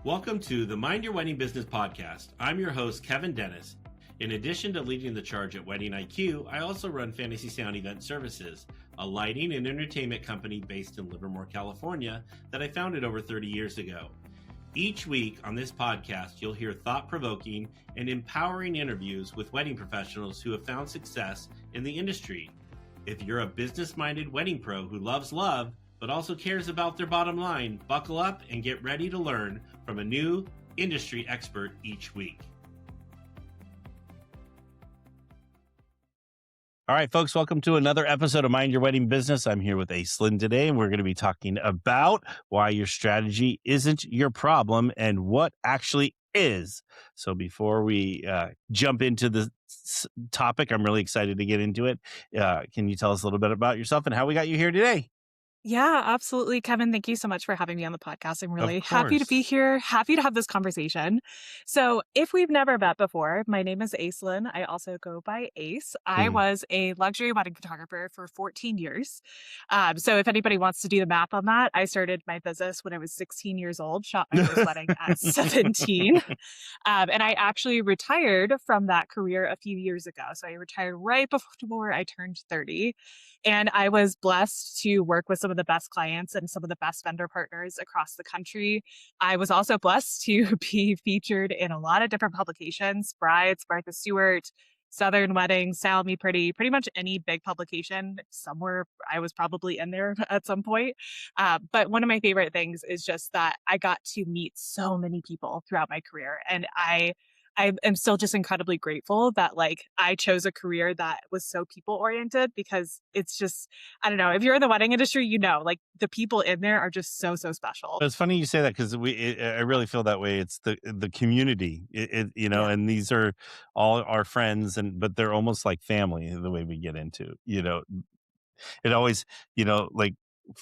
Welcome to the Mind Your Wedding Business podcast. I'm your host, Kevin Dennis. In addition to leading the charge at Wedding IQ, I also run Fantasy Sound Event Services, a lighting and entertainment company based in Livermore, California, that I founded over 30 years ago. Each week on this podcast, you'll hear thought-provoking and empowering interviews with wedding professionals who have found success in the industry. If you're a business-minded wedding pro who loves love, but also cares about their bottom line, buckle up and get ready to learn from a new industry expert each week. All right, folks, welcome to another episode of Mind Your Wedding Business. I'm here with Aislinn today, and we're going to be talking about why your strategy isn't your problem and what actually is. So before we jump into the topic, I'm really excited to get into it. Can you tell us a little bit about yourself and how we got you here today? Yeah, absolutely. Kevin, thank you so much for having me on the podcast. I'm really happy to be course. here, happy to have this conversation. So, if we've never met before, my name is Aislinn. I also go by Ace. I was a luxury wedding photographer for 14 years. So, if anybody wants to do the math on that, I started my business when I was 16 years old, shot my first wedding at 17. And I actually retired from that career a few years ago. So, I retired right before I turned 30. And I was blessed to work with some of the best clients and some of the best vendor partners across the country. I was also blessed to be featured in a lot of different publications: Brides, Martha Stewart, Southern Wedding, Style Me pretty much any big publication. Somewhere I was probably in there at some point. But one of my favorite things is just that I got to meet so many people throughout my career. And I am still just incredibly grateful that I chose a career that was so people oriented, because it's just, I don't know, if you're in the wedding industry, the people in there are just so special. It's funny you say that because I really feel that way. It's the community, Yeah. and these are all our friends, but they're almost like family the way we get into, it always,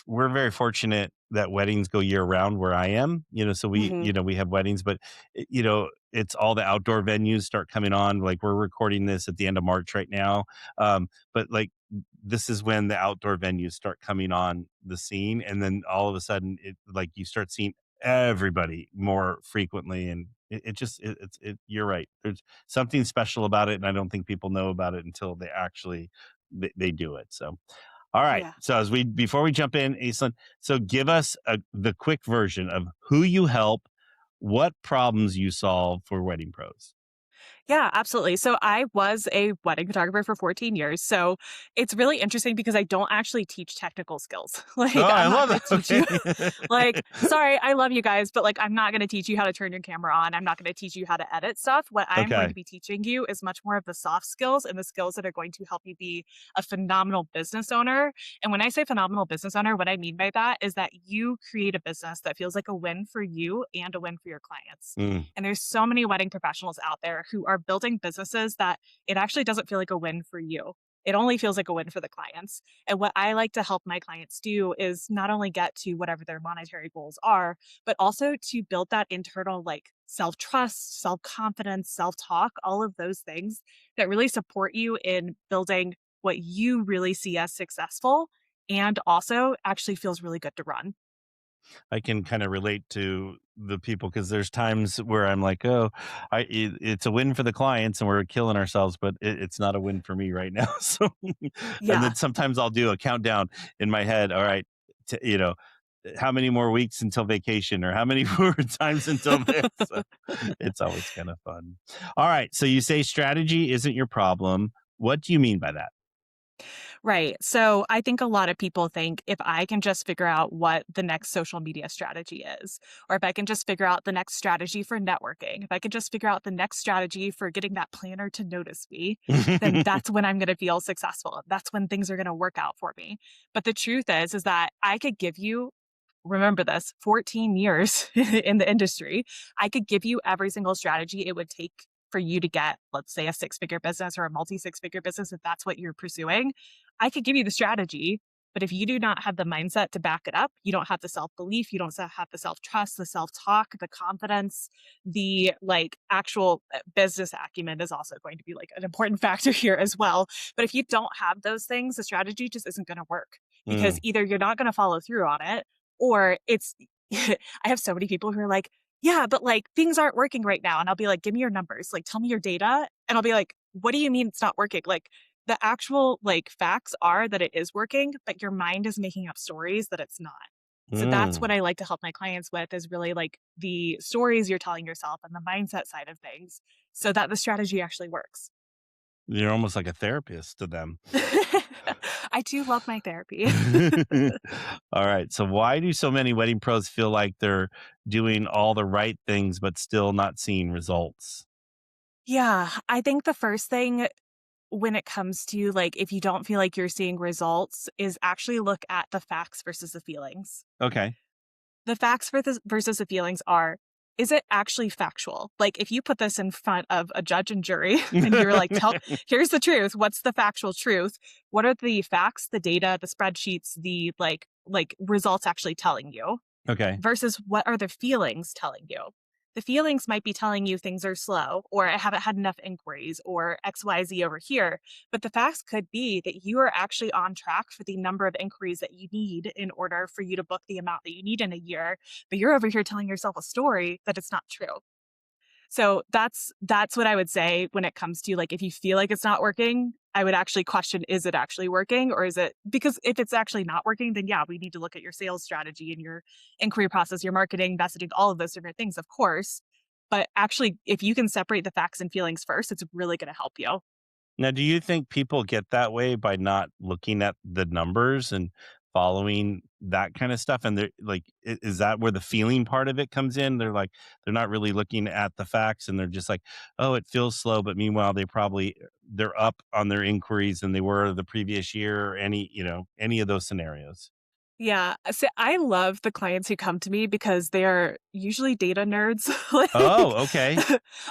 we're very fortunate that weddings go year round where I am, so Hmm. we have weddings, but it's all the outdoor venues start coming on. Like, we're recording this at the end of March right now. But this is when the outdoor venues start coming on the scene. And then all of a sudden you start seeing everybody more frequently. And you're right. There's something special about it. And I don't think people know about it until they actually, they do it. So, all right. Yeah. So before we jump in, Aislinn, so give us the quick version of who you help, what problems you solve for wedding pros. Yeah, absolutely. So I was a wedding photographer for 14 years. So it's really interesting because I don't actually teach technical skills. Oh, I I'm not love going that. to teach you. Okay. Sorry, I love you guys, but I'm not going to teach you how to turn your camera on. I'm not going to teach you how to edit stuff. What I'm going to Okay. be teaching you is much more of the soft skills and the skills that are going to help you be a phenomenal business owner. And when I say phenomenal business owner, what I mean by that is that you create a business that feels like a win for you and a win for your clients. Mm. And there's so many wedding professionals out there who are building businesses that it actually doesn't feel like a win for you. It only feels like a win for the clients. And what I like to help my clients do is not only get to whatever their monetary goals are, but also to build that internal self-trust, self-confidence, self-talk, all of those things that really support you in building what you really see as successful and also actually feels really good to run. I can kind of relate to the people because there's times where I'm like, oh, it's a win for the clients and we're killing ourselves, but it's not a win for me right now. So, and Yeah. then sometimes I'll do a countdown in my head. All right, how many more weeks until vacation, or how many more times until this? So it's always kind of fun. All right. So you say strategy isn't your problem. What do you mean by that? Right. So I think a lot of people think if I can just figure out what the next social media strategy is, or if I can just figure out the next strategy for networking, if I can just figure out the next strategy for getting that planner to notice me, then that's when I'm going to feel successful. That's when things are going to work out for me. But the truth is that I could give you, remember this, 14 years in the industry, I could give you every single strategy it would take for you to get, let's say, a six-figure business or a multi-six-figure business, if that's what you're pursuing. I could give you the strategy, but if you do not have the mindset to back it up, you don't have the self-belief, you don't have the self-trust, the self-talk, the confidence, the actual business acumen is also going to be an important factor here as well. But if you don't have those things, the strategy just isn't going to work, because Mm. either you're not going to follow through on it, or it's I have so many people who are like, yeah, but like things aren't working right now. And I'll be like, give me your numbers, like tell me your data. And I'll be like, what do you mean it's not working? Like the actual like facts are that it is working, but your mind is making up stories that it's not. So that's what Mm. I like to help my clients with is really like the stories you're telling yourself and the mindset side of things so that the strategy actually works. You're almost like a therapist to them. I do love my therapy. All right. So why do so many wedding pros feel like they're doing all the right things but still not seeing results? Yeah, I think the first thing when it comes to like if you don't feel like you're seeing results is actually look at the facts versus the feelings. Okay. The facts versus the feelings are, is it actually factual? Like if you put this in front of a judge and jury and you're like, tell here's the truth. What's the factual truth? What are the facts, the data, the spreadsheets, the like results actually telling you? Okay. Versus what are the feelings telling you? The feelings might be telling you things are slow, or I haven't had enough inquiries, or XYZ over here. But the facts could be that you are actually on track for the number of inquiries that you need in order for you to book the amount that you need in a year. But you're over here telling yourself a story that it's not true. So that's what I would say when it comes to like if you feel like it's not working, I would actually question is it actually working or is it because if it's actually not working, then yeah, we need to look at your sales strategy and your inquiry process, your marketing, messaging, all of those different things, of course. But actually, if you can separate the facts and feelings first, it's really going to help you. Now, do you think people get that way by not looking at the numbers and following that kind of stuff? And they're like, is that where the feeling part of it comes in? They're like, they're not really looking at the facts and they're just like, oh, it feels slow. But meanwhile, they're up on their inquiries than they were the previous year or any of those scenarios. Yeah. So I love the clients who come to me because they are usually data nerds. Oh, like, okay.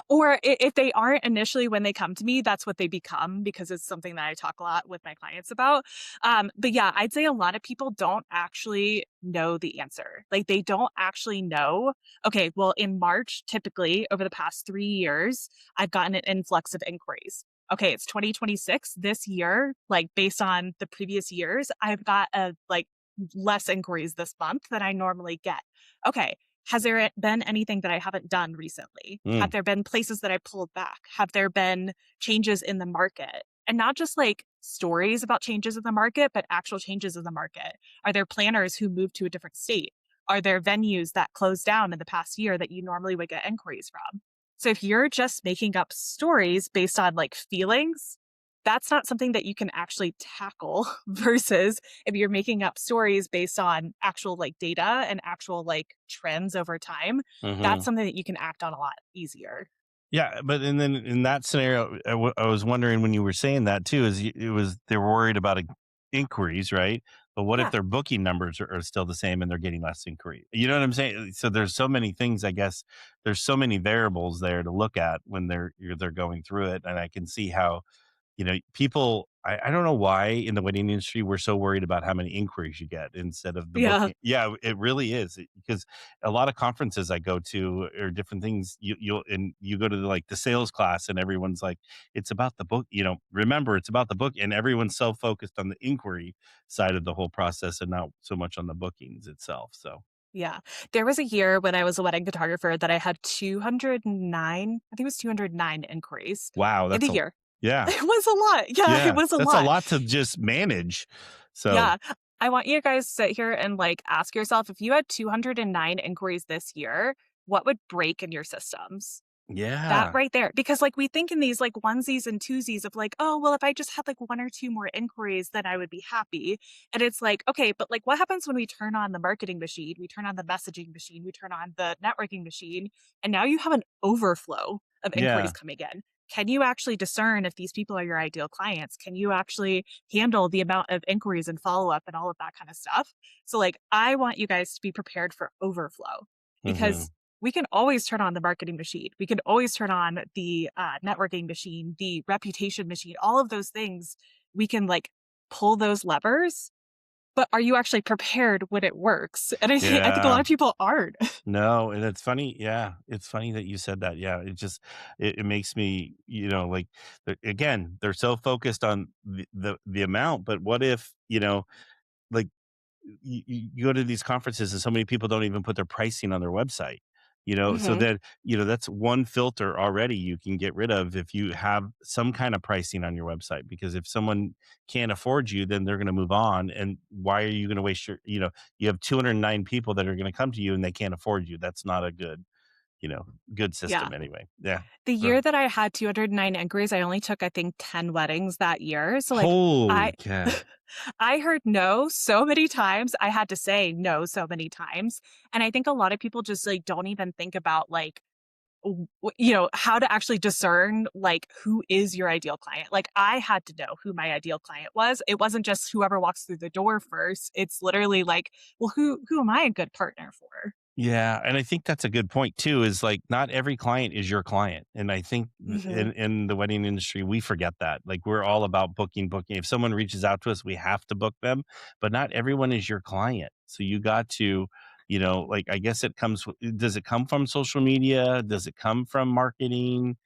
or if they aren't initially when they come to me, that's what they become because it's something that I talk a lot with my clients about. But yeah, I'd say a lot of people don't actually know the answer. Like they don't actually know, okay, well, in March, typically over the past 3 years, I've gotten an influx of inquiries. Okay, it's 2026 this year, like based on the previous years, I've got a like less inquiries this month than I normally get. Okay. Has there been anything that I haven't done recently? Have Mm, there been places that I pulled back? Have there been changes in the market? And not just like stories about changes in the market, but actual changes in the market. Are there planners who moved to a different state? Are there venues that closed down in the past year that you normally would get inquiries from? So if you're just making up stories based on like feelings, that's not something that you can actually tackle versus if you're making up stories based on actual like data and actual like trends over time, that's hmm. something that you can act on a lot easier. Yeah, but and then in that scenario, I was wondering when you were saying that too, it was they were worried about inquiries, right? But what if Yeah. their booking numbers are still the same and they're getting less inquiry? You know what I'm saying? So there's so many things. I guess there's so many variables there to look at when they're going through it, and I can see how people I don't know why in the wedding industry we're so worried about how many inquiries you get instead of the Yeah. booking. Yeah, it really is because a lot of conferences I go to or different things you go to like the sales class and everyone's like, it's about the book, remember it's about the book and everyone's so focused on the inquiry side of the whole process and not so much on the bookings itself. So Yeah. There was a year when I was a wedding photographer that I had 209, I think it was 209 inquiries wow, in the year. yeah, It was a lot. Yeah, it yeah, was a that's a lot. lot to just manage. So Yeah. I want you guys to sit here and like ask yourself if you had 209 inquiries this year, what would break in your systems? That yeah. right there, because, like, we think in these, like, onesies and twosies of, like, "Oh, well, if I just had, like, 1 or 2 more inquiries, then I would be happy." And it's like, okay, but, like, what happens when we turn on the marketing machine, we turn on the messaging machine, we turn on the networking machine, and now you have an overflow of inquiries Yeah. coming in. Can you actually discern if these people are your ideal clients? Can you actually handle the amount of inquiries and follow-up and all of that kinda stuff? So, like, I want you guys to be prepared for overflow because Mhm. we can always turn on the marketing machine. We can always turn on the networking machine, the reputation machine, all of those things. We can like pull those levers, but are you actually prepared when it works? And I think a lot Yeah. of people aren't. No, and it's funny, yeah, it's funny that you said that, yeah, it makes me, like, again, they're so focused on the amount, but what if, like, you go to these conferences and so many people don't even put their pricing on their website. So Hmm. that, that's one filter already you can get rid of if you have some kind of pricing on your website, because if someone can't afford you, then they're going to move on. And why are you going to waste you have 209 people that are going to come to you and they can't afford you. That's not a you know, good Yeah. system anyway. Yeah. The Right. year that I had 209 inquiries, I only took, I think, 10 weddings that year. So like I Holy cow. I heard no so many times. I had to say no so many times. And I think a lot of people just like don't even think about like how to actually discern like who is your ideal client. Like I had to know who my ideal client was. It wasn't just whoever walks through the door first. It's literally like, well, who am I a good partner for? Yeah, and I think that's a good point too, is like not every client is your client. And I think Hmm. in the wedding industry, we forget that. Like we're all about booking, booking. If someone reaches out to us, we have to book them, but not everyone is your client. So you got to, like I guess does it come from social media? Does it come from marketing,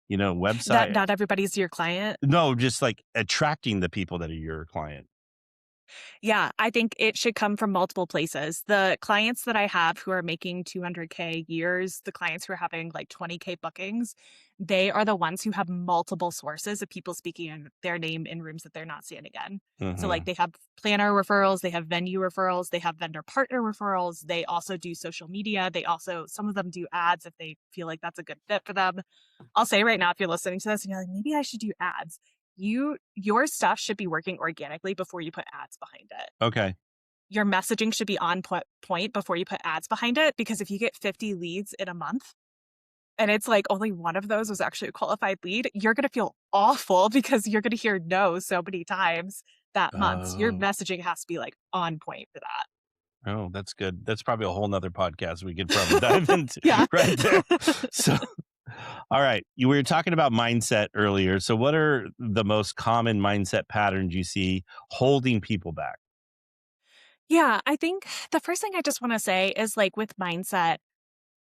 That website? not everybody's your client. No, just like attracting the people that are your client. Yeah, I think it should come from multiple places. The clients that I have who are making 200K years, the clients who are having like 20K bookings, they are the ones who have multiple sources of people speaking in their name in rooms that they're not standing in. So, like, Hmm. they have planner referrals, they have venue referrals, they have vendor partner referrals. They also do social media. Some of them do ads if they feel like that's a good fit for them. I'll say right now, if you're listening to this and you're like, maybe I should do ads, your stuff should be working organically before you put ads behind it. Okay. Your messaging should be on point before you put ads behind it, because if you get 50 leads in a month and it's like only one of those was actually a qualified lead, you're going to feel awful because you're going to hear no so many times that month. So your Oh. messaging has to be like on point for that. Oh, that's good. That's probably a whole nother podcast we could probably dive into Yeah. right there. So, all right. You were talking about mindset earlier. So, what are the most common mindset patterns you see holding people back? Yeah, I think the first thing I just want to say is like with mindset,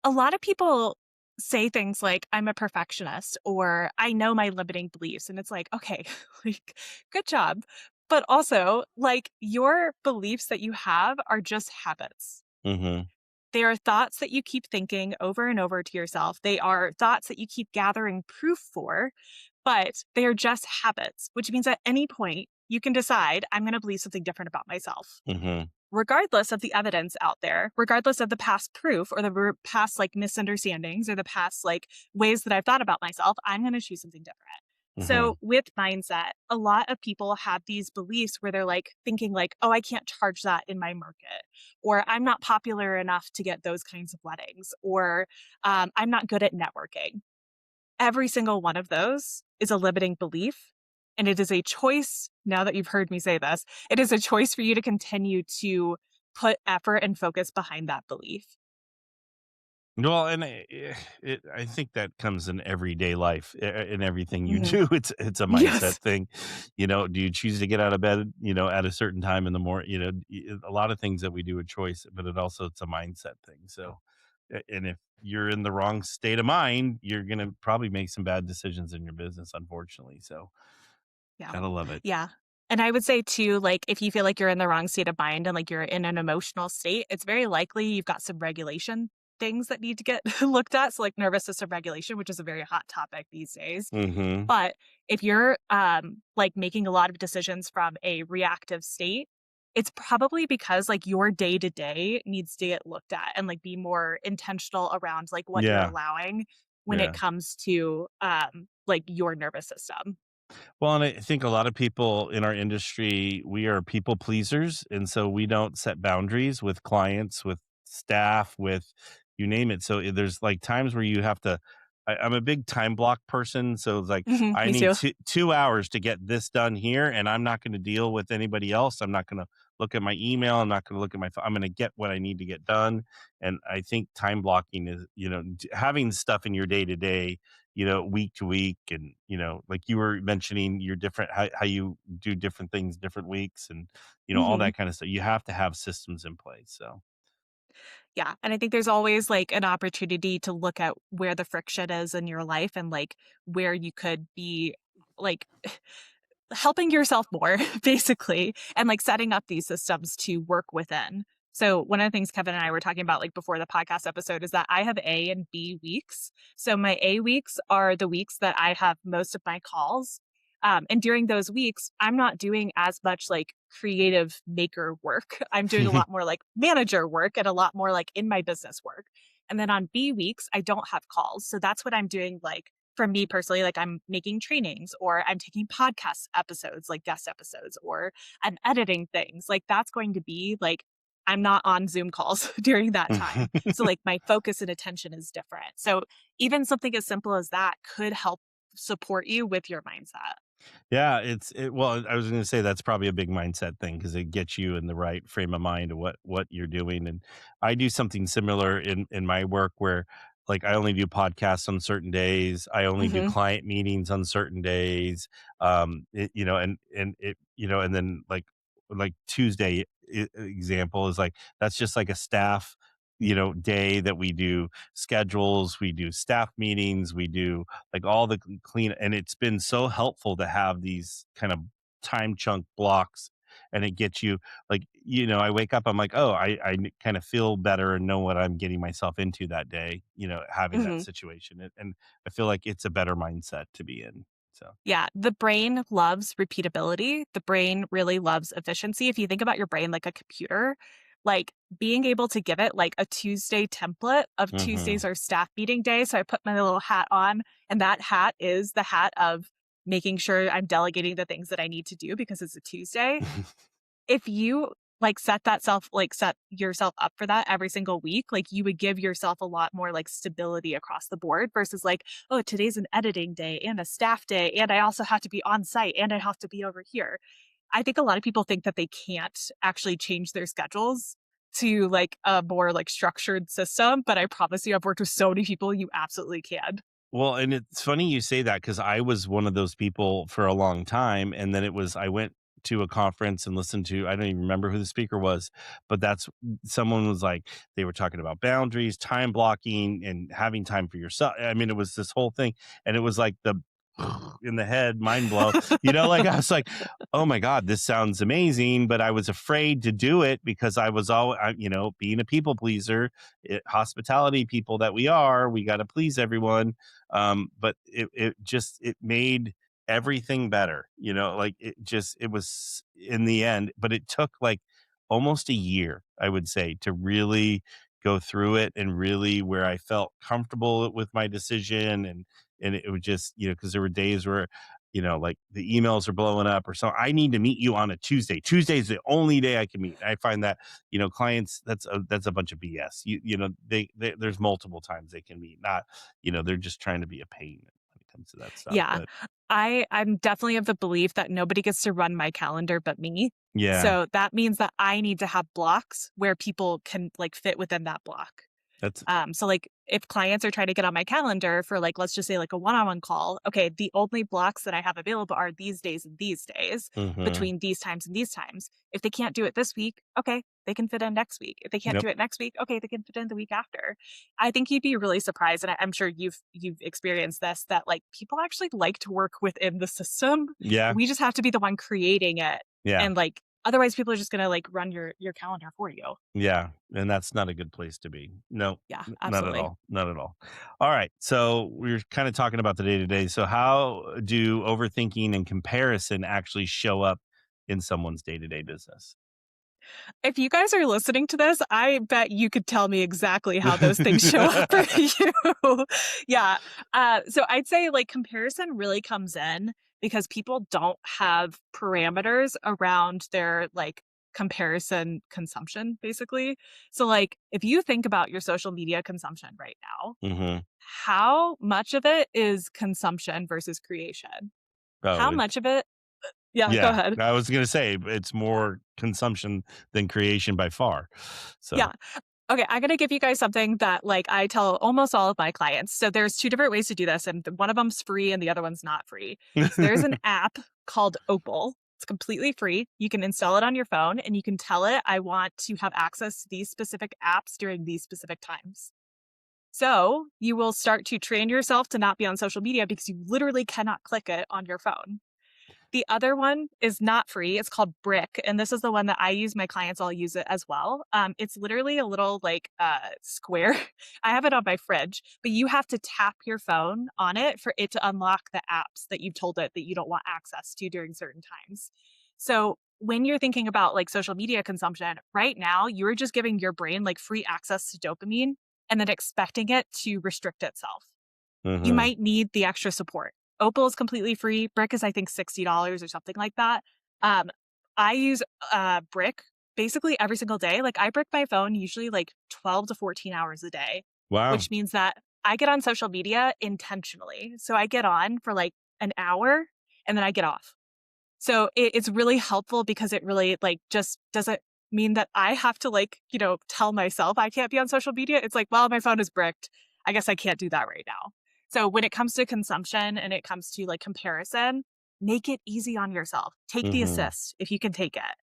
a lot of people say things like, I'm a perfectionist or I know my limiting beliefs. And it's like, okay, like, good job. But also, like, your beliefs that you have are just habits. Hmm. They are thoughts that you keep thinking over and over to yourself. They are thoughts that you keep gathering proof for, but they are just habits, which means at any point you can decide, I'm going to believe something different about myself Hmm. regardless of the evidence out there, regardless of the past proof or the past like misunderstandings or the past like ways that I've thought about myself, I'm going to choose something different. Hmm. So with mindset, a lot of people have these beliefs where they're like thinking like, oh, I can't charge that in my market, or I'm not popular enough to get those kinds of weddings, or I'm not good at networking. Every single one of those is a limiting belief. And it is a choice, now that you've heard me say this, it is a choice for you to continue to put effort and focus behind that belief. Well, and I think that comes in everyday life, in everything you Mhm. do. It's a mindset Yes. thing. Do you choose to get out of bed, at a certain time in the morning? A lot of things that we do a choice, but it's a mindset thing. So, and if you're in the wrong state of mind, you're gonna probably make some bad decisions in your business, unfortunately. So, Yeah. gotta love it. Yeah. And I would say too, like if you feel like you're in the wrong state of mind and like you're in an emotional state, it's very likely you've got some regulation things that need to get looked at. So like nervous system regulation, which is a very hot topic these days. Hmm. But if you're like making a lot of decisions from a reactive state, it's probably because like your day to day needs to get looked at and like be more intentional around like what you're Yeah. allowing when it Yeah. comes to like your nervous system. Well, and I think a lot of people in our industry, we are people pleasers. And so we don't set boundaries with clients, with staff, with you name it. So there's like times where you have to, I'm a big time block person. So it's like, Mhm, I me need too. 2 hours to get this done here. And I'm not going to deal with anybody else. I'm not going to look at my email. I'm not going to look at my phone. I'm going to get what I need to get done. And I think time blocking is, having stuff in your day to day, week to week. And, like you were mentioning your different, how you do different things, different weeks and, all Mhm. that kind of stuff. You have to have systems in place. So, Yeah, and I think there's always, like, an opportunity to look at where the friction is in your life and, like, where you could be, like, helping yourself more, basically, and, like, setting up these systems to work within. So one of the things Kevin and I were talking about like before the podcast episode is that I have A and B weeks. So my A weeks are the weeks that I have most of my calls. And during those weeks, I'm not doing as much like creative maker work. I'm doing a lot more like manager work and a lot more like in my business work. And then on B weeks, I don't have calls. So that's what I'm doing like for me personally, like I'm making trainings or I'm taking podcast episodes, like guest episodes, or I'm editing things. Like that's going to be like I'm not on Zoom calls during that time. So like my focus and attention is different. So even something as simple as that could help support you with your mindset. Yeah, well, I was going to say that's probably a big mindset thing because it gets you in the right frame of mind of what you're doing. And I do something similar in my work where like I only do podcasts on certain days. I only do Hmm. client meetings on certain days. And it, and then like Tuesday example is like that's just like a staff day that we do schedules, we do staff meetings, we do like all the clean, and it's been so helpful to have these kind of time chunk blocks, and it gets you like I wake up, I'm like, oh, I kind of feel better and know what I'm getting myself into that day, having that Hmm. situation, and I feel like it's a better mindset to be in. So Yeah, the brain loves repeatability. The brain really loves efficiency. If you think about your brain like a computer, like being able to give it like a Tuesday template of Tuesdays hmm are staff meeting day. So I put my little hat on, and that hat is the hat of making sure I'm delegating the things that I need to do because it's a Tuesday. If you set yourself up for that every single week, like you would give yourself a lot more like stability across the board versus like, oh, today's an editing day and a staff day, and I also have to be on site and I have to be over here. I think a lot of people think that they can't actually change their schedules to like a more like structured system, but I promise you, I've worked with so many people, you absolutely can. Well, and it's funny you say that because I was one of those people for a long time, and then I went to a conference and listened to I don't even remember who the speaker was, but that's someone was like they were talking about boundaries, time blocking, and having time for yourself. I mean, it was this whole thing, and it was like the in the head, mind blow. Like I was like, oh my god, this sounds amazing, but I was afraid to do it because I was all, being a people pleaser, hospitality people that we are, we got to please everyone. But it made everything better, like it was in the end, but it took like almost a year, I would say, to really go through it and really where I felt comfortable with my decision. And it would just, because there were days where, like the emails are blowing up or so. I need to meet you on a Tuesday. Tuesday is the only day I can meet. I find that, clients, that's a bunch of BS. There's multiple times they can meet. Not, they're just trying to be a pain when it comes to that stuff. Yeah. But I'm definitely of the belief that nobody gets to run my calendar but me. yeah, So that means that I need to have blocks where people can like fit within that block. that's, So like if clients are trying to get on my calendar for like, let's just say like a one-on-one call, okay, the only blocks that I have available are these days and these days hmm between these times and these times. If they can't do it this week, okay, they can fit in next week. If they can't yep. do it next week, okay, they can fit in the week after. I think you'd be really surprised, and I'm sure you've experienced this, that like people actually like to work within the system. Yeah. We just have to be the one creating it, Yeah. and like otherwise people are just gonna like run your calendar for you. Yeah, and that's not a good place to be. No, Yeah, not at absolutely. all, not at all. All right, so we're kind of talking about the day to day. So how do overthinking and comparison actually show up in someone's day to day business? If you guys are listening to this, I bet you could tell me exactly how those things show up for you. Yeah. So I'd say like comparison really comes in because people don't have parameters around their like comparison consumption, basically. So like if you think about your social media consumption right now, hmm how much of it is consumption versus creation? Oh, How much of it? Yeah, go yeah. ahead. I was gonna say it's more consumption than creation by far. So, Yeah. Okay, I'm gonna give you guys something that like I tell almost all of my clients. So there's two different ways to do this, and one of them's free and the other one's not free. So there's an app called Opal. It's completely free. You can install it on your phone and you can tell it, I want to have access to these specific apps during these specific times. So you will start to train yourself to not be on social media because you literally cannot click it on your phone. The other one is not free. It's called Brick. And this is the one that I use. My clients all use it as well. It's literally a little like square. I have it on my fridge, but you have to tap your phone on it for it to unlock the apps that you've told it that you don't want access to during certain times. So when you're thinking about like social media consumption, right now, you're just giving your brain like free access to dopamine and then expecting it to restrict itself. You Mm-hmm. might need the extra support. Opal is completely free. Brick is, I think, $60 or something like that. Um, I use Brick basically every single day. Like I brick my phone usually like 12 to 14 hours a day, Wow. which means that I get on social media intentionally. So I get on for like an hour and then I get off. So it's really helpful because it really like just doesn't mean that I have to like, tell myself I can't be on social media. It's like, well, my phone is bricked. I guess I can't do that right now. So when it comes to consumption and it comes to like comparison, make it easy on yourself. Take the Mm-hmm. assist if you can take it.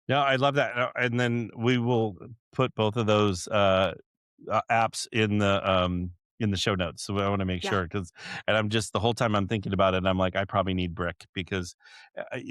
No, I love that. And then we will put both of those apps in the show notes. So I want to make Yeah. sure and I'm just the whole time I'm thinking about it, and I'm like, I probably need Brick because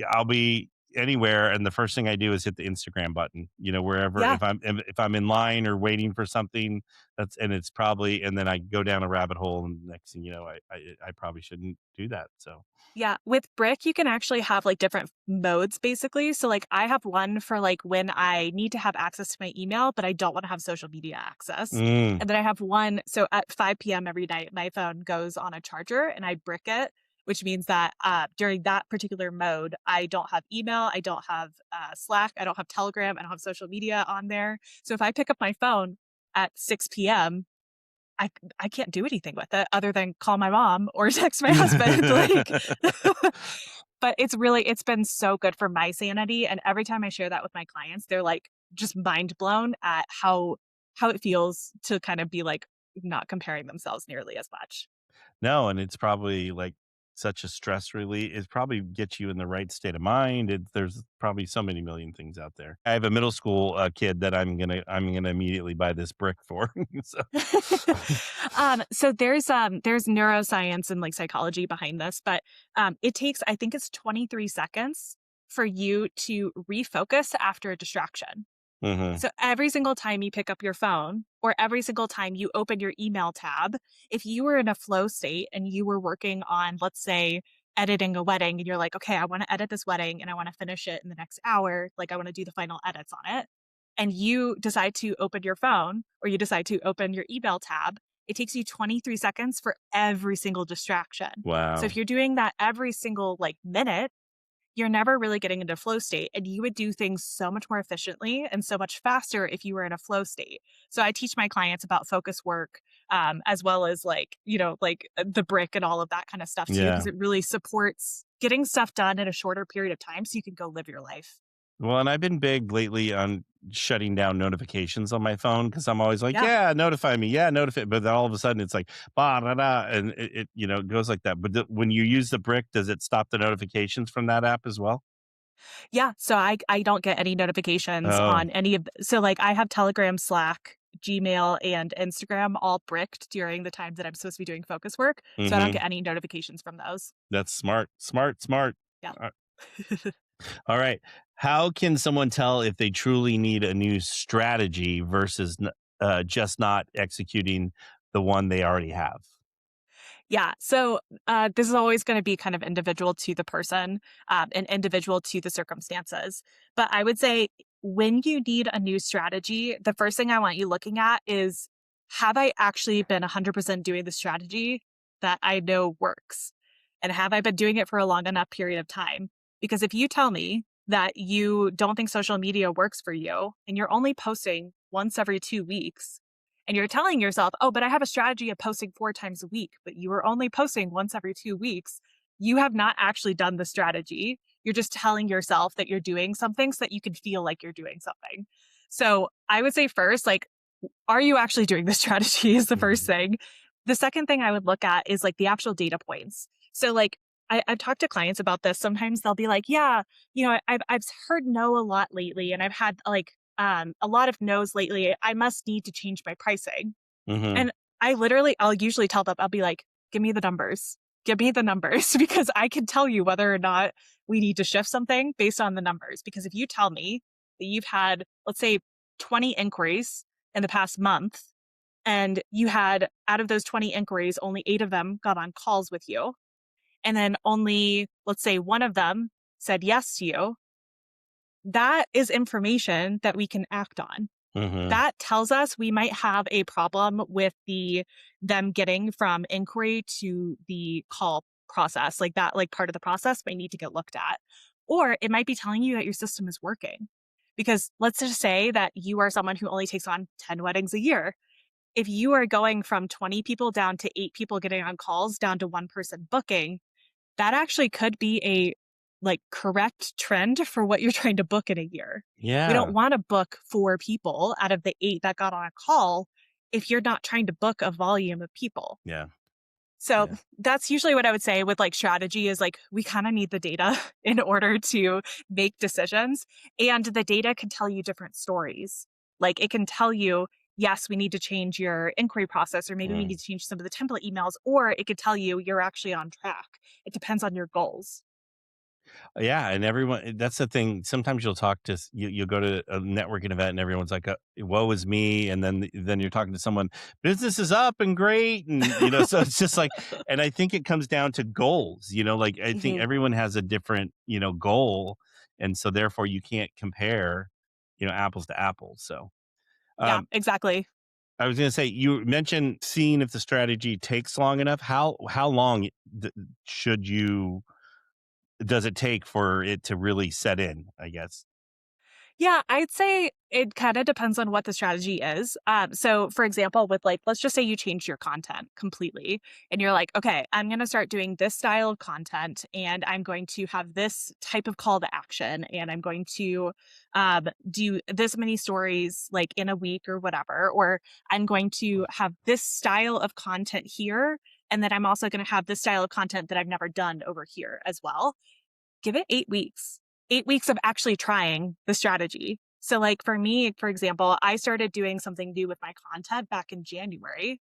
I'll be anywhere, and the first thing I do is hit the Instagram button. Wherever Yeah. if I'm in line or waiting for something, it's probably, and then I go down a rabbit hole, and next thing you know, I probably shouldn't do that. So. Yeah, with Brick, you can actually have like different modes basically. So like I have one for like when I need to have access to my email, but I don't want to have social media access. Mm, And then I have one, so at 5 p.m. every night, my phone goes on a charger and I brick it, which means that during that particular mode, I don't have email, I don't have Slack, I don't have Telegram, I don't have social media on there. So if I pick up my phone at 6 p.m., I I can't do anything with it other than call my mom or text my husband, like but it's been so good for my sanity, and every time I share that with my clients, they're, like, just mind blown at how it feels to kind of be, like, not comparing themselves nearly as much. No, and it's probably like such a stress relief. It probably gets you in the right state of mind. There's probably so many million things out there. I have a middle school kid that I'm gonna immediately buy this brick for. So. So there's neuroscience and, like, psychology behind this, but, it takes I think it's 23 seconds for you to refocus after a distraction. Hmm. So every single time you pick up your phone or every single time you open your email tab, if you were in a flow state and you were working on, let's say, editing a wedding and you're like, okay, I want to edit this wedding and I want to finish it in the next hour, like I want to do the final edits on it, and you decide to open your phone or you decide to open your email tab, it takes you 23 seconds for every single distraction. So if Wow. you're doing that every single like minute, you're never really getting into flow state and you would do things so much more efficiently and so much faster if you were in a flow state. So I teach my clients about focus work, as well as like, the brick and all of that kind of stuff too, Yeah. because it really supports getting stuff done in a shorter period of time so you can go live your life. Well, and I've been big lately on shutting down notifications on my phone because I'm always like, Yeah. yeah, notify me. Yeah, notify. But then all of a sudden it's like, bah, da, da, and it goes like that. But when you use the brick, does it stop the notifications from that app as well? Yeah. So I don't get any notifications Oh. on any of so like I have Telegram, Slack, Gmail, and Instagram all bricked during the time that I'm supposed to be doing focus work. So I don't Hmm. get any notifications from those. That's smart. Smart. Smart. Yeah. Uh, All right. How can someone tell if they truly need a new strategy versus just not executing the one they already have? Yeah. So this is always going to be kind of individual to the person, and individual to the circumstances. But I would say when you need a new strategy, the first thing I want you looking at is, have I actually been 100% doing the strategy that I know works? And have I been doing it for a long enough period of time? Because if you tell me that you don't think social media works for you and you're only posting once every 2 weeks, and you're telling yourself, oh, but I have a strategy of posting 4 times a week, but you are only posting once every 2 weeks, you have not actually done the strategy. You're just telling yourself that you're doing something so that you can feel like you're doing something. So I would say first, like, are you actually doing the strategy is the first Mhm. thing. The second thing I would look at is like the actual data points. So like I've talked to clients about this. Sometimes they'll be like, yeah, I've heard no a lot lately and I've had like a lot of no's lately. I must need to change my pricing. Mhm. And I'll usually tell them, I'll be like, give me the numbers. give me the numbers because I can tell you whether or not we need to shift something based on the numbers. Because if you tell me that you've had, let's say, 20 inquiries in the past month, and you had out of those 20 inquiries, only 8 of them got on calls with you, and then only, let's say, 1 of them said yes to you, that is information that we can act on. That tells us we might have a problem with them getting from inquiry to the call process. Like that, like part of the process might need to get looked at. Or it might be telling you that your system is working. Because let's just say that you are someone who only takes on 10 weddings a year. If you are going from 20 people down to 8 people getting on calls down to 1 person booking, that actually could be a correct trend for what you're trying to book in a year. We don't want to book 4 people out of the 8 that got on a call if you're not trying to book a volume of people. Yeah. So that's usually what I would say with strategy is we kind of need the data in order to make decisions. And the data can tell you different stories. Like it can tell you, yes, we need to change your inquiry process, or maybe we need to change some of the template emails, or it could tell you you're actually on track. It depends on your goals. Yeah, and everyone, that's the thing. Sometimes you'll talk to you'll go to a networking event and everyone's like, woe is me. And then you're talking to someone, business is up and great. And, so it's just and I think it comes down to goals, I think everyone has a different, goal. And so therefore you can't compare, apples to apples. So, Yeah, exactly. I was going to say, you mentioned seeing if the strategy takes long enough. How long should you does it take for it to really set in, I guess? Yeah, I'd say it kind of depends on what the strategy is. So for example, with let's just say you change your content completely and you're like, okay, I'm going to start doing this style of content and I'm going to have this type of call to action and I'm going to do this many stories in a week or whatever, or I'm going to have this style of content here. And then I'm also going to have this style of content that I've never done over here as well. Give it 8 weeks. 8 weeks of actually trying the strategy. So for me, for example, I started doing something new with my content back in January.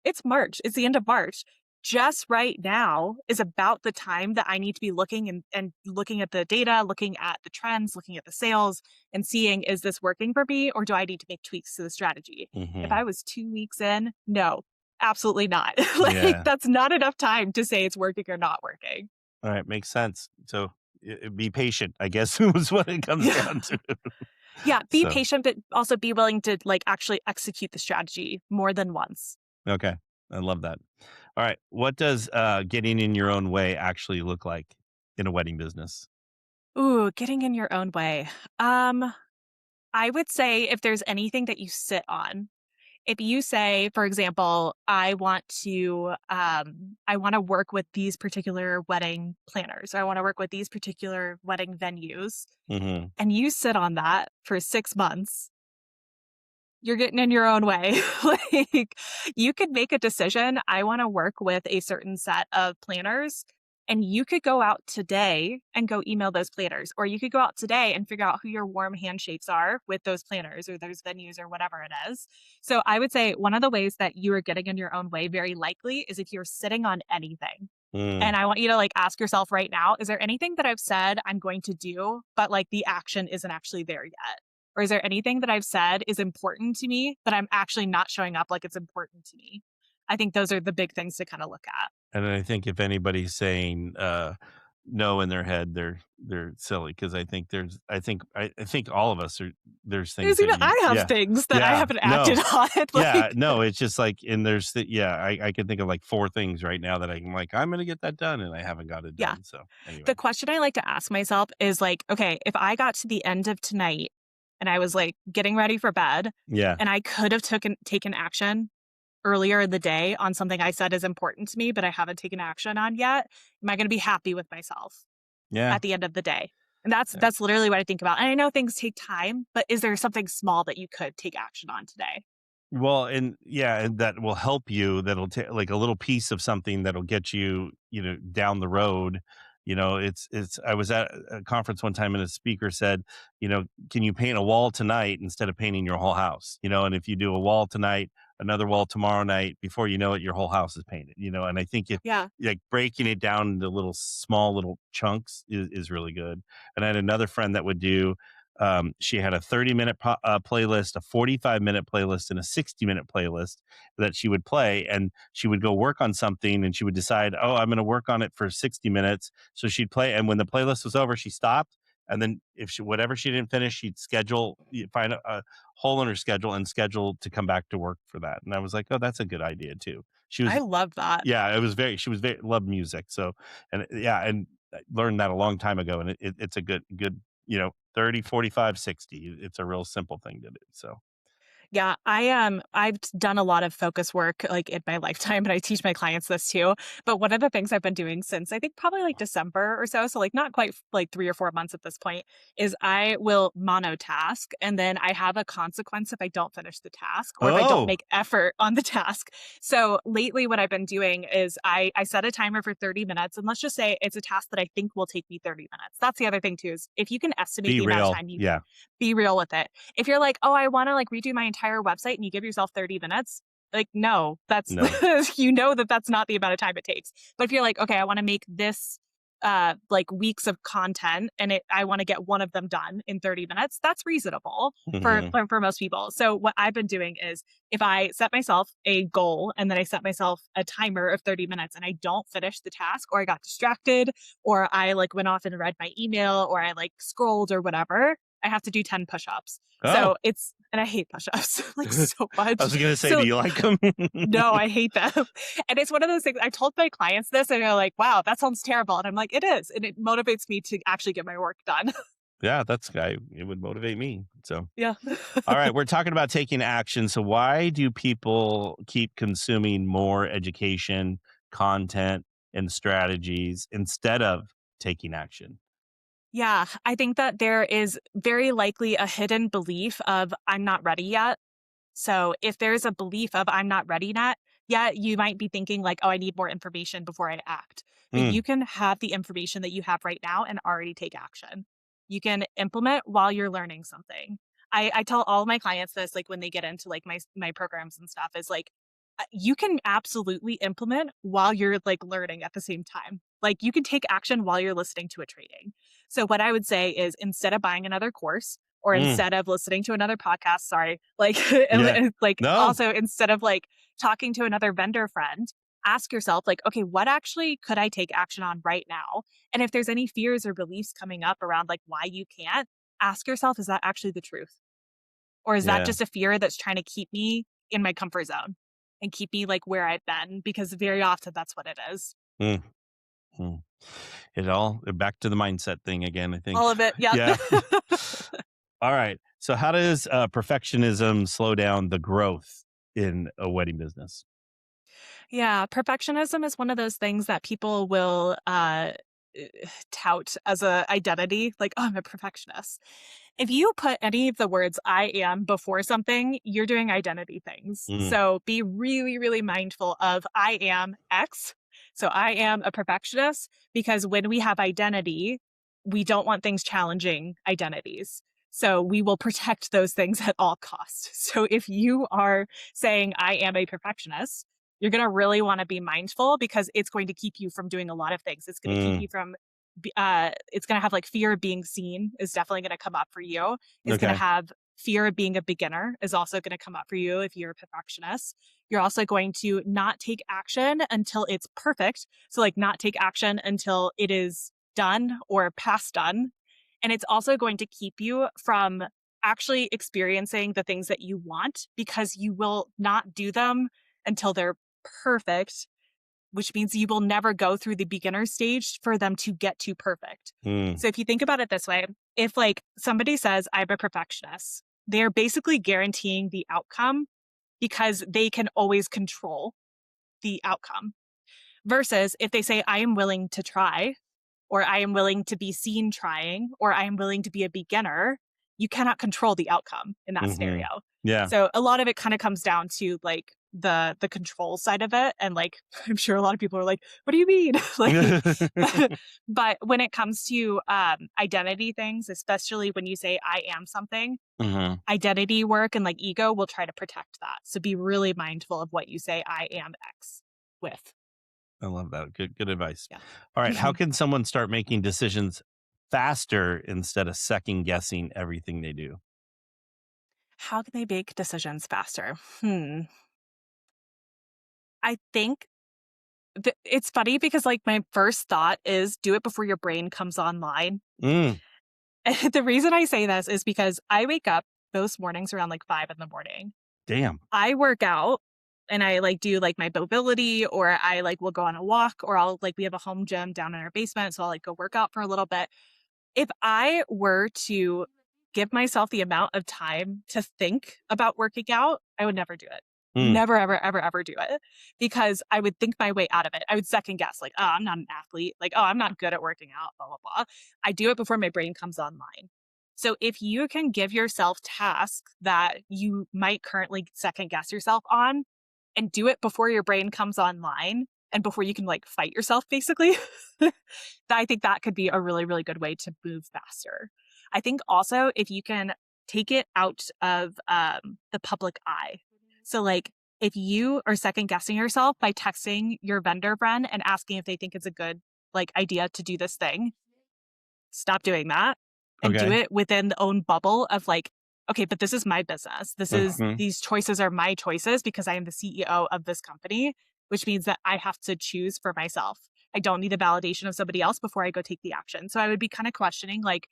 It's March. It's the end of March. Just right now is about the time that I need to be looking and looking at the data, looking at the trends, looking at the sales and seeing, is this working for me or do I need to make tweaks to the strategy? If I was 2 weeks in, no, absolutely not. That's not enough time to say it's working or not working. All right. Makes sense. So be patient, I guess, was what it comes down to. Yeah. Be patient, but also be willing to actually execute the strategy more than once. Okay. I love that. All right. What does getting in your own way actually look like in a wedding business? Ooh, getting in your own way. I would say if there's anything that you sit on, if you say, for example, I want to work with these particular wedding planners, or I want to work with these particular wedding venues, and you sit on that for 6 months, you're getting in your own way. You could make a decision. I want to work with a certain set of planners. And you could go out today and go email those planners, or you could go out today and figure out who your warm handshakes are with those planners or those venues or whatever it is. So I would say one of the ways that you are getting in your own way very likely is if you're sitting on anything. And I want you to ask yourself right now, is there anything that I've said I'm going to do, but the action isn't actually there yet? Or is there anything that I've said is important to me, but I'm actually not showing up like it's important to me? I think those are the big things to kind of look at. And I think if anybody's saying no in their head, they're silly, because I think I think all of us are. There's things that I have things that I haven't acted on. No, it's just and there's I can think of 4 things right now that I'm going to get that done, and I haven't got it done. So anyway, the question I like to ask myself is okay, if I got to the end of tonight and I was getting ready for bed, and I could have taken action earlier in the day on something I said is important to me, but I haven't taken action on yet, am I going to be happy with myself at the end of the day? And that's literally what I think about. And I know things take time, but is there something small that you could take action on today? Well, and that will help you. That'll take a little piece of something that'll get you, down the road. I was at a conference one time and a speaker said, can you paint a wall tonight instead of painting your whole house? And if you do a wall tonight, another wall tomorrow night. Before you know it, your whole house is painted, and I think Yeah. like breaking it down into small little chunks is really good. And I had another friend that would do, she had a 30-minute playlist, a 45-minute playlist, and a 60-minute playlist that she would play. And she would go work on something and she would decide, oh, I'm going to work on it for 60 minutes. So she'd play. And when the playlist was over, she stopped. And then if whatever she didn't finish, she'd find a hole in her schedule and schedule to come back to work for that. And I was like, oh, that's a good idea too. I love that. Yeah, she was loved music. So, and yeah, and I learned that a long time ago. And it's a good, 30, 45, 60. It's a real simple thing to do. So. Yeah, I've done a lot of focus work like in my lifetime, and I teach my clients this too. But one of the things I've been doing since I think probably like December or so like not quite like 3 or 4 months at this point, is I will monotask, and then I have a consequence if I don't finish the task or if I don't make effort on the task. So lately what I've been doing is I set a timer for 30 minutes, and let's just say it's a task that I think will take me 30 minutes. That's the other thing too, is if you can estimate the amount of time be real with it. If you're like, oh, I want to like redo my entire website, and you give yourself 30 minutes, like, no, that's, that's not the amount of time it takes. But if you're like, okay, I want to make this like weeks of content and I want to get one of them done in 30 minutes, that's reasonable for most people. So what I've been doing is if I set myself a goal and then I set myself a timer of 30 minutes and I don't finish the task, or I got distracted, or I like went off and read my email, or I like scrolled or whatever, I have to do 10 push-ups. So and I hate push-ups like so much. I was going to say, do you like them? No, I hate them. And it's one of those things, I told my clients this and they're like, wow, that sounds terrible. And I'm like, it is. And it motivates me to actually get my work done. Yeah, it would motivate me. So, yeah. All right. We're talking about taking action. So why do people keep consuming more education, content, and strategies instead of taking action? Yeah, I think that there is very likely a hidden belief of I'm not ready yet. So if there's a belief of I'm not ready yet, you might be thinking like, oh, I need more information before I act. But you can have the information that you have right now and already take action. You can implement while you're learning something. I tell all of my clients this, like when they get into like my programs and stuff, is like, you can absolutely implement while you're like learning at the same time. Like you can take action while you're listening to a training. So what I would say is instead of buying another course or instead of listening to another podcast, also instead of like talking to another vendor friend, ask yourself like, okay, what actually could I take action on right now? And if there's any fears or beliefs coming up around like why you can't, ask yourself, is that actually the truth? Or is that just a fear that's trying to keep me in my comfort zone and keep me like where I've been? Because very often that's what it is. Back to the mindset thing again, I think. All of it. Yeah. All right. So how does perfectionism slow down the growth in a wedding business? Yeah. Perfectionism is one of those things that people will tout as a identity. Like, oh, I'm a perfectionist. If you put any of the words I am before something, you're doing identity things. So be really, really mindful of I am X. So I am a perfectionist, because when we have identity, we don't want things challenging identities. So we will protect those things at all costs. So if you are saying I am a perfectionist, you're going to really want to be mindful, because it's going to keep you from doing a lot of things. It's going to keep you from, it's going to have like fear of being seen is definitely going to come up for you. It's going to have fear of being a beginner is also going to come up for you if you're a perfectionist. You're also going to not take action until it's perfect. So like not take action until it is done or past done. And it's also going to keep you from actually experiencing the things that you want, because you will not do them until they're perfect, which means you will never go through the beginner stage for them to get to perfect. So if you think about it this way, if like somebody says, I'm a perfectionist, they're basically guaranteeing the outcome because they can always control the outcome. Versus if they say, I am willing to try, or I am willing to be seen trying, or I am willing to be a beginner, you cannot control the outcome in that scenario. Yeah. So a lot of it kind of comes down to like the control side of it. And like, I'm sure a lot of people are like, what do you mean? Like, but when it comes to identity things, especially when you say I am something, identity work and like ego will try to protect that. So be really mindful of what you say I am X with. I love that. Good advice. Yeah. All right. How can someone start making decisions faster instead of second guessing everything they do? How can they make decisions faster? I think it's funny because like my first thought is do it before your brain comes online. Mm, And the reason I say this is because I wake up most mornings around like 5 in the morning. damn. I work out and I like do like my mobility, or I like will go on a walk, or I'll like we have a home gym down in our basement, so I'll like go work out for a little bit. If I were to give myself the amount of time to think about working out, I would never do it. Mm. Never, ever, ever, ever do it, because I would think my way out of it. I would second guess, like, oh, I'm not an athlete. Like, oh, I'm not good at working out, blah, blah, blah. I do it before my brain comes online. So if you can give yourself tasks that you might currently second guess yourself on and do it before your brain comes online and before you can like fight yourself, basically, I think that could be a really, really good way to move faster. I think also if you can take it out of the public eye. So like if you are second guessing yourself by texting your vendor friend and asking if they think it's a good like idea to do this thing, stop doing that and do Okay. it within the own bubble of like, okay, but this is my business. These choices are my choices because I am the CEO of this company, which means that I have to choose for myself. I don't need the validation of somebody else before I go take the action. So I would be kind of questioning like,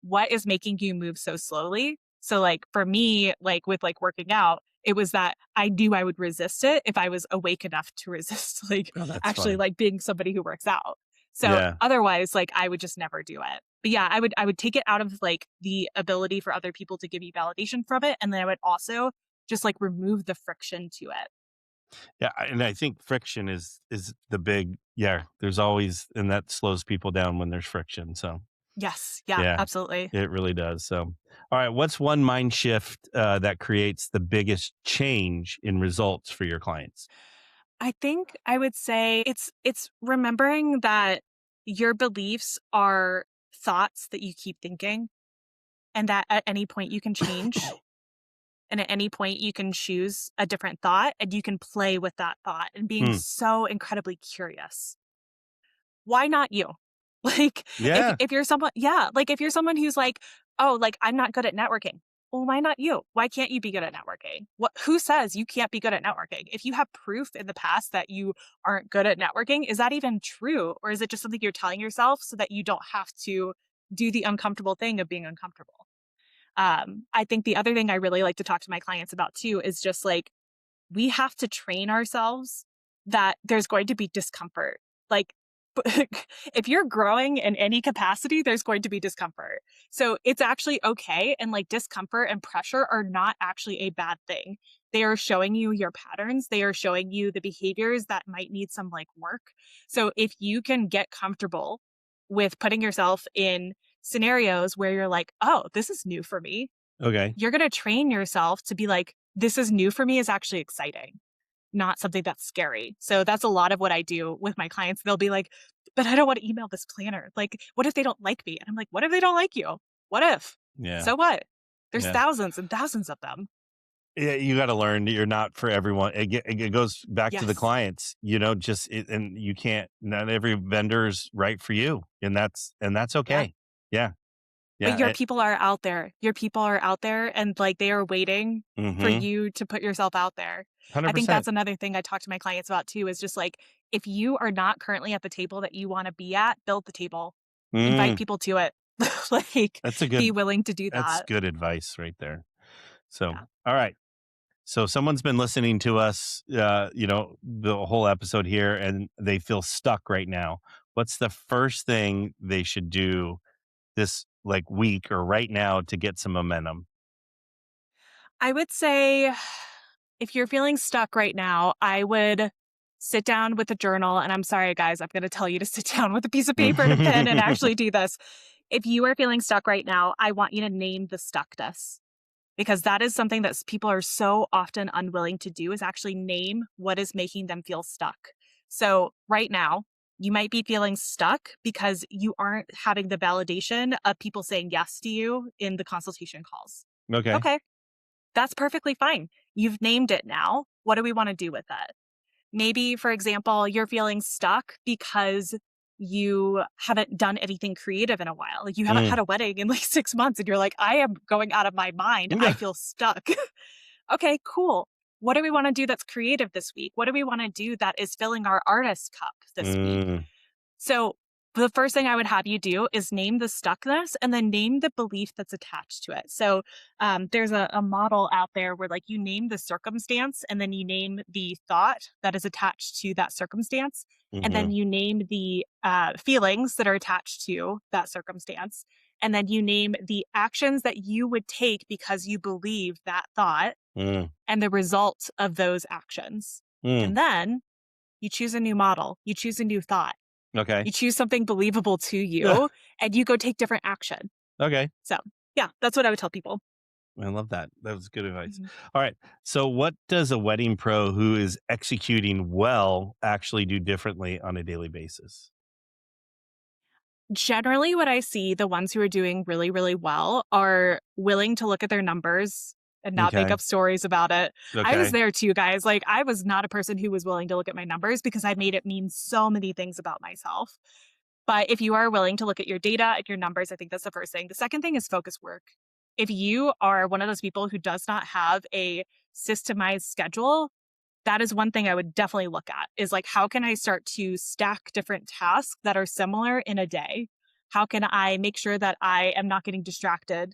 what is making you move so slowly? So like for me, like with like working out, it was that I knew I would resist it if I was awake enough to resist like Oh, that's actually funny. like being somebody who works out. So Yeah. otherwise, like I would just never do it. But yeah, I would take it out of like the ability for other people to give you validation from it. And then I would also just like remove the friction to it. Yeah. And I think friction is the big, there's always, and that slows people down when there's friction. So Yes. Yeah, yeah, absolutely. it really does. So, all right. What's one mind shift that creates the biggest change in results for your clients? I think I would say it's remembering that your beliefs are thoughts that you keep thinking, and that at any point you can change, and at any point you can choose a different thought and you can play with that thought, and being so incredibly curious. Why not you? Like Yeah. if you're someone, yeah, like if you're someone who's like, oh, like I'm not good at networking. Well, why not you? Why can't you be good at networking? Who says you can't be good at networking? If you have proof in the past that you aren't good at networking, is that even true? Or is it just something you're telling yourself so that you don't have to do the uncomfortable thing of being uncomfortable? I think the other thing I really like to talk to my clients about too is just like, we have to train ourselves that there's going to be discomfort. Like, if you're growing in any capacity, there's going to be discomfort. So it's actually okay. And like discomfort and pressure are not actually a bad thing. They are showing you your patterns. They are showing you the behaviors that might need some like work. So if you can get comfortable with putting yourself in scenarios where you're like, oh, this is new for me, Okay. you're going to train yourself to be like, this is new for me is actually exciting, not something that's scary. So that's a lot of what I do with my clients. They'll be like, but I don't want to email this planner. Like, what if they don't like me? And I'm like, what if they don't like you? What if? Yeah. So what? There's Yeah. thousands and thousands of them. Yeah, you got to learn that you're not for everyone. It goes back to the Yes. clients, and you can't. Not every vendor's right for you, and that's okay. Yeah, yeah. But your people are out there. Your people are out there, and like they are waiting for you to put yourself out there. 100%. I think that's another thing I talk to my clients about too, is just like, if you are not currently at the table that you want to be at, build the table, invite people to it. Like, That's a be good. willing to do That's that. good advice right there. So, Yeah. all right. So someone's been listening to us, the whole episode here, and they feel stuck right now. What's the first thing they should do this like week or right now to get some momentum? I would say if you're feeling stuck right now, I would sit down with a journal. And I'm sorry, guys, I'm going to tell you to sit down with a piece of paper and a pen and actually do this. If you are feeling stuck right now, I want you to name the stuckness. because that is something that people are so often unwilling to do, is actually name what is making them feel stuck. So right now, you might be feeling stuck because you aren't having the validation of people saying yes to you in the consultation calls. Okay. Okay, that's perfectly fine. You've named it now. What do we want to do with it? Maybe, for example, you're feeling stuck because you haven't done anything creative in a while. Like you haven't had a wedding in like 6 months and you're like, I am going out of my mind. I feel stuck. Okay, cool. What do we want to do that's creative this week? What do we want to do that is filling our artist cup this week? So the first thing I would have you do is name the stuckness and then name the belief that's attached to it. So there's a model out there where like you name the circumstance and then you name the thought that is attached to that circumstance. And then you name the feelings that are attached to that circumstance. And then you name the actions that you would take because you believe that thought and the result of those actions. And then you choose a new model. You choose a new thought. Okay. You choose something believable to you and you go take different action. Okay. So yeah, that's what I would tell people. I love that. That was good advice. All right. So what does a wedding pro who is executing well actually do differently on a daily basis? Generally, what I see, the ones who are doing really, really well are willing to look at their numbers and not make up stories about it. I was there too, guys. Like, I was not a person who was willing to look at my numbers because I made it mean so many things about myself. But if you are willing to look at your data and your numbers, I think that's the first thing. The second thing is focus work. If you are one of those people who does not have a systemized schedule, that is one thing I would definitely look at, is like, how can I start to stack different tasks that are similar in a day? How can I make sure that I am not getting distracted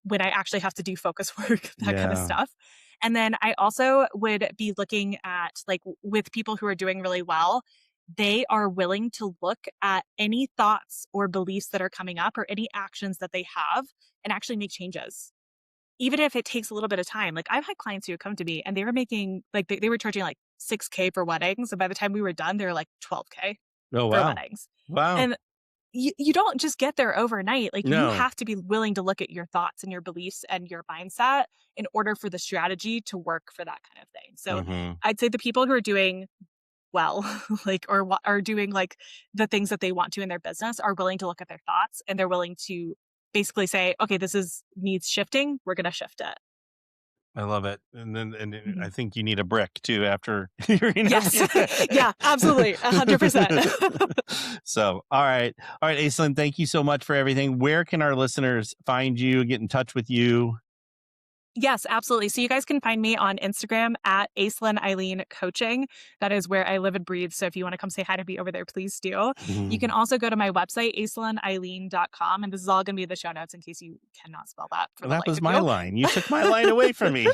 when I actually have to do focus work, that kind of stuff. And then I also would be looking at, like, with people who are doing really well, they are willing to look at any thoughts or beliefs that are coming up or any actions that they have and actually make changes. Even if it takes a little bit of time. Like, I've had clients who come to me and they were making, like, they were charging like $6,000 for weddings. And by the time we were done, they were like $12,000 for weddings. Wow. And you don't just get there overnight. Like, you have to be willing to look at your thoughts and your beliefs and your mindset in order for the strategy to work for that kind of thing. So I'd say the people who are doing well, like, or are doing like the things that they want to in their business are willing to look at their thoughts and they're willing to basically say, okay, this needs shifting. We're going to shift it. I love it. And then I think you need a brick too after your interview. Yes. Yeah, absolutely. 100%. So, all right. Aislinn, thank you so much for everything. Where can our listeners find you, get in touch with you? Yes, absolutely. So you guys can find me on Instagram at Aislinn Eileen Coaching. That is where I live and breathe. So if you want to come say hi to me over there, please do. You can also go to my website, aislinneileen.com. And this is all going to be in the show notes in case you cannot spell that. That was my line. You took my line away from me.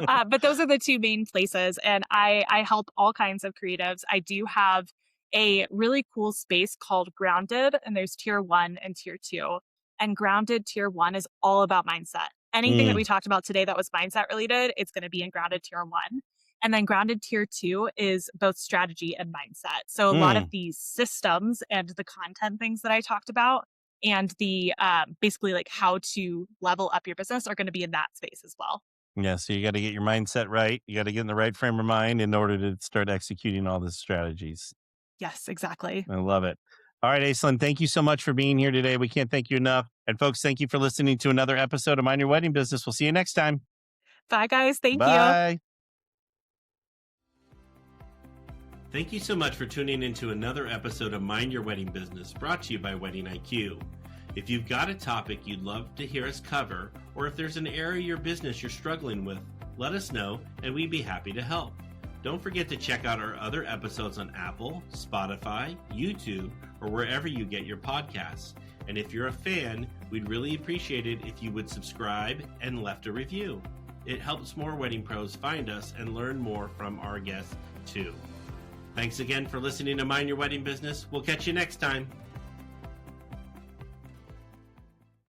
But those are the two main places. And I help all kinds of creatives. I do have a really cool space called Grounded. And there's tier 1 and tier 2. And Grounded tier 1 is all about mindset. Anything that we talked about today that was mindset related, it's going to be in Grounded tier 1. And then Grounded tier 2 is both strategy and mindset. So a lot of these systems and the content things that I talked about and the basically like how to level up your business are going to be in that space as well. Yeah. So you got to get your mindset right. You got to get in the right frame of mind in order to start executing all the strategies. Yes, exactly. I love it. All right, Aislinn, thank you so much for being here today. We can't thank you enough. And folks, thank you for listening to another episode of Mind Your Wedding Business. We'll see you next time. Bye, guys. Thank you. Bye. Thank you so much for tuning into another episode of Mind Your Wedding Business, brought to you by Wedding IQ. If you've got a topic you'd love to hear us cover, or if there's an area of your business you're struggling with, let us know and we'd be happy to help. Don't forget to check out our other episodes on Apple, Spotify, YouTube, or wherever you get your podcasts. And if you're a fan, we'd really appreciate it if you would subscribe and left a review. It helps more wedding pros find us and learn more from our guests too. Thanks again for listening to Mind Your Wedding Business. We'll catch you next time.